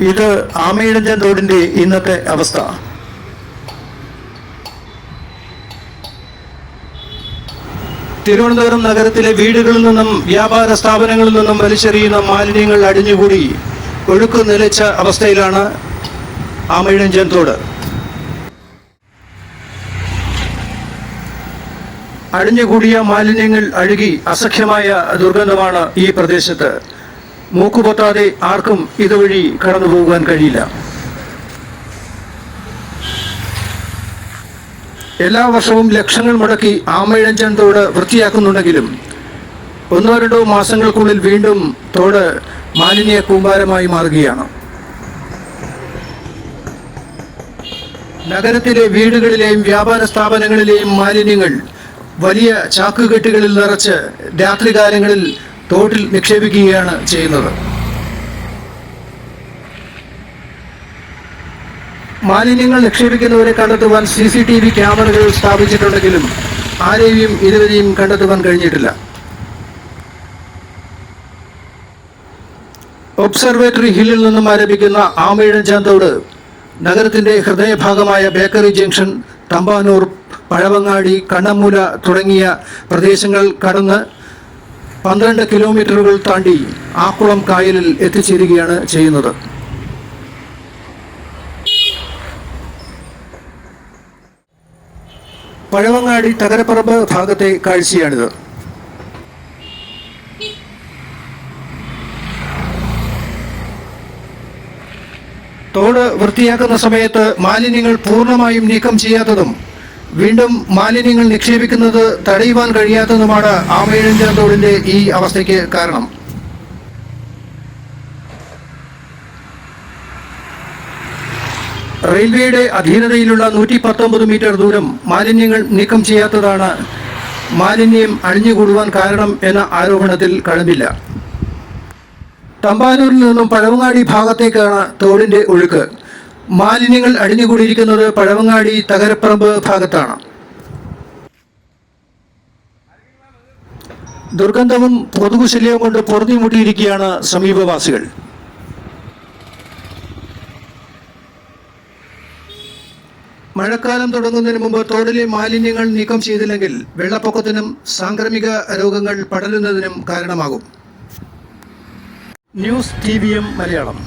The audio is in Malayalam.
ഇത് ആമയിഴഞ്ചൻ തോടിന്റെ ഇന്നത്തെ അവസ്ഥ. തിരുവനന്തപുരം നഗരത്തിലെ വീടുകളിൽ നിന്നും വ്യാപാര സ്ഥാപനങ്ങളിൽ നിന്നും വലിച്ചെറിയുന്ന മാലിന്യങ്ങൾ അടിഞ്ഞുകൂടി ഒഴുക്ക് നിലച്ച അവസ്ഥയിലാണ് ആമയിഴഞ്ചൻ തോട്. അടിഞ്ഞുകൂടിയ മാലിന്യങ്ങൾ അഴുകി അസഖ്യമായ ദുർഗന്ധമാണ് ഈ പ്രദേശത്ത്. മൂക്കുപൊത്താതെ ആർക്കും ഇതുവഴി കടന്നു പോകാൻ കഴിയില്ല. എല്ലാ വർഷവും ലക്ഷങ്ങൾ മുടക്കി ആമയിഴഞ്ചൻ തോട് വൃത്തിയാക്കുന്നുണ്ടെങ്കിലും 1-2 മാസങ്ങൾക്കുള്ളിൽ വീണ്ടും തോട് മാലിന്യ കൂമ്പാരമായി മാറുകയാണ്. നഗരത്തിലെ വീടുകളിലെയും വ്യാപാര സ്ഥാപനങ്ങളിലെയും മാലിന്യങ്ങൾ വലിയ ചാക്കുകെട്ടുകളിൽ നിറച്ച് രാത്രികാലങ്ങളിൽ തോട്ടിൽ നിക്ഷേപിക്കുകയാണ് ചെയ്യുന്നത്. മാലിന്യങ്ങൾ നിക്ഷേപിക്കുന്നവരെ കണ്ടെത്തുവാൻ CCTV ക്യാമറകൾ സ്ഥാപിച്ചിട്ടുണ്ടെങ്കിലും ആരെയും ഇതുവരെയും കണ്ടെത്തുവാൻ കഴിഞ്ഞിട്ടില്ല. ഒബ്സർവേറ്ററി ഹില്ലിൽ നിന്നും ആരംഭിക്കുന്ന ആമയിഴഞ്ചൻ തോട് നഗരത്തിന്റെ ഹൃദയഭാഗമായ ബേക്കറി ജംഗ്ഷൻ, തമ്പാനൂർ, പഴവങ്ങാടി, കണ്ണമ്മൂല തുടങ്ങിയ പ്രദേശങ്ങൾ കടന്ന് 12 കിലോമീറ്ററുകൾ താണ്ടി ആക്കുളം കായലിൽ എത്തിച്ചേരുകയാണ് ചെയ്യുന്നത്. പഴവങ്ങാടി തകരപ്പറമ്പ് ഭാഗത്തെ കാഴ്ചയാണിത്. തോട് വൃത്തിയാക്കുന്ന സമയത്ത് മാലിന്യങ്ങൾ പൂർണ്ണമായും നീക്കം ചെയ്യാത്തതും വീണ്ടും മാലിന്യങ്ങൾ നിക്ഷേപിക്കുന്നത് തടയുവാൻ കഴിയാത്തതുമാണ് ആമയിഴഞ്ചൻ തോടിന്റെ ഈ അവസ്ഥയ്ക്ക് കാരണം. റെയിൽവേയുടെ അധീനതയിലുള്ള 119 മീറ്റർ ദൂരം മാലിന്യങ്ങൾ നീക്കം ചെയ്യാത്തതാണ് മാലിന്യം അഴിഞ്ഞുകൂടുവാൻ കാരണം എന്ന ആരോപണത്തിൽ കഴമ്പില്ല. തമ്പാനൂരിൽ നിന്നും പഴവങ്ങാടി ഭാഗത്തേക്കാണ് തോടിന്റെ ഒഴുക്ക്. മാലിന്യങ്ങൾ അടിഞ്ഞുകൂടിയിരിക്കുന്നത് പഴവങ്ങാടി തകരപ്പറമ്പ് ഭാഗത്താണ്. ദുർഗന്ധവും കൊതുകു ശല്യവും കൊണ്ട് പൊറുതിമുട്ടിയിരിക്കുകയാണ് സമീപവാസികൾ. മഴക്കാലം തുടങ്ങുന്നതിന് മുമ്പ് തോടിലെ മാലിന്യങ്ങൾ നീക്കം ചെയ്തില്ലെങ്കിൽ വെള്ളപ്പൊക്കത്തിനും സാംക്രമിക രോഗങ്ങൾ പടരുന്നതിനും കാരണമാകും. News TVM Malayalam.